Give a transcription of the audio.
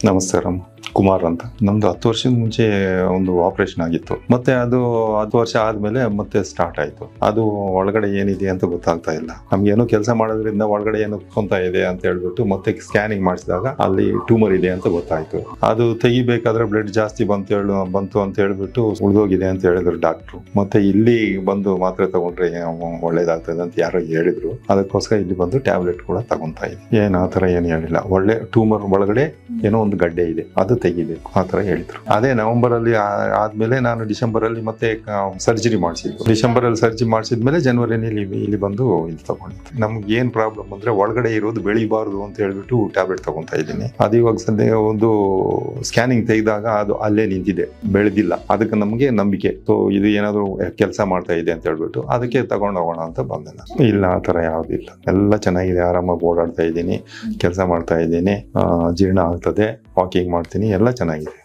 ನಮಸ್ಕಾರ. ಕುಮಾರ್ ಅಂತ. ನಮ್ದು 10 ವರ್ಷದ ಮುಂಚೆ ಒಂದು ಆಪರೇಷನ್ ಆಗಿತ್ತು. ಮತ್ತೆ ಅದು 10 ವರ್ಷ ಆದ್ಮೇಲೆ ಮತ್ತೆ ಸ್ಟಾರ್ಟ್ ಆಯ್ತು. ಅದು ಒಳಗಡೆ ಏನಿದೆ ಅಂತ ಗೊತ್ತಾಗ್ತಾ ಇಲ್ಲ. ನಮ್ಗೇನೋ ಕೆಲಸ ಮಾಡೋದ್ರಿಂದ ಒಳಗಡೆ ಏನೋ ಕುಂತ ಇದೆ ಅಂತ ಹೇಳ್ಬಿಟ್ಟು ಮತ್ತೆ ಸ್ಕ್ಯಾನಿಂಗ್ ಮಾಡಿಸಿದಾಗ ಅಲ್ಲಿ ಟ್ಯೂಮರ್ ಇದೆ ಅಂತ ಗೊತ್ತಾಯ್ತು. ಅದು ತೆಗಿಬೇಕಾದ್ರೆ ಬ್ಲಡ್ ಜಾಸ್ತಿ ಬಂತು ಅಂತ ಹೇಳ್ಬಿಟ್ಟು ಉಳಿದೋಗಿದೆ ಅಂತ ಹೇಳಿದ್ರು ಡಾಕ್ಟ್ರು. ಮತ್ತೆ ಇಲ್ಲಿ ಬಂದು ಮಾತ್ರೆ ತಗೊಂಡ್ರೆ ಒಳ್ಳೇದಾಗ್ತದೆ ಅಂತ ಯಾರೋ ಹೇಳಿದ್ರು. ಅದಕ್ಕೋಸ್ಕರ ಇಲ್ಲಿ ಬಂದು ಟ್ಯಾಬ್ಲೆಟ್ ಕೂಡ ತಗೊಂತಾ ಇದೆ. ಏನ್ ಆತರ ಏನು ಹೇಳಿಲ್ಲ. ಒಳ್ಳೆ ಟ್ಯೂಮರ್ ಒಳಗಡೆ ಏನೋ ಒಂದು ಗಡ್ಡೆ ಇದೆ, ಅದು ತೆಗಿಬೇಕು ಆ ತರ ಹೇಳಿದ್ರು. ಅದೇ ನವೆಂಬರ್ ಅಲ್ಲಿ ಆದ್ಮೇಲೆ ನಾನು ಡಿಸೆಂಬರ್ ಅಲ್ಲಿ ಮತ್ತೆ ಸರ್ಜರಿ ಮಾಡಿಸಿದ್ದು. ಡಿಸೆಂಬರ್ ಅಲ್ಲಿ ಸರ್ಜರಿ ಮಾಡಿಸಿದ್ಮೇಲೆ ಜನವರಿನಲ್ಲಿ ಇಲ್ಲಿ ಬಂದು ಇಲ್ಲಿ ತಗೊಂಡಿದ್ದೆ. ನಮ್ಗೆ ಏನ್ ಪ್ರಾಬ್ಲಮ್ ಅಂದ್ರೆ ಒಳಗಡೆ ಇರೋದು ಬೆಳಿಬಾರ್ದು ಅಂತ ಹೇಳ್ಬಿಟ್ಟು ಟ್ಯಾಬ್ಲೆಟ್ ತಗೊಂತಾ ಇದ್ದೀನಿ. ಅದು ಇವಾಗ ಸದ್ಯ ಒಂದು ಸ್ಕ್ಯಾನಿಂಗ್ ತೆಗೆದಾಗ ಅದು ಅಲ್ಲೇ ನಿಂತಿದೆ, ಬೆಳೆದಿಲ್ಲ. ಅದಕ್ಕೆ ನಮ್ಗೆ ನಂಬಿಕೆ, ಸೊ ಇದು ಏನಾದ್ರು ಕೆಲಸ ಮಾಡ್ತಾ ಇದೆ ಅಂತ ಹೇಳ್ಬಿಟ್ಟು ಅದಕ್ಕೆ ತಗೊಂಡ್ ಹೋಗೋಣ ಅಂತ ಬಂದೆ ನಾನು. ಇಲ್ಲ ಆ ತರ ಯಾವ್ದಿಲ್ಲ, ಎಲ್ಲ ಚೆನ್ನಾಗಿದೆ. ಆರಾಮಾಗಿ ಓಡಾಡ್ತಾ ಇದ್ದೀನಿ, ಕೆಲಸ ಮಾಡ್ತಾ ಇದ್ದೀನಿ, ಜೀರ್ಣ ಆಗ್ತದೆ, ವಾಕಿಂಗ್ ಮಾಡ್ತೀನಿ, ಎಲ್ಲ ಚೆನ್ನಾಗಿದೆ.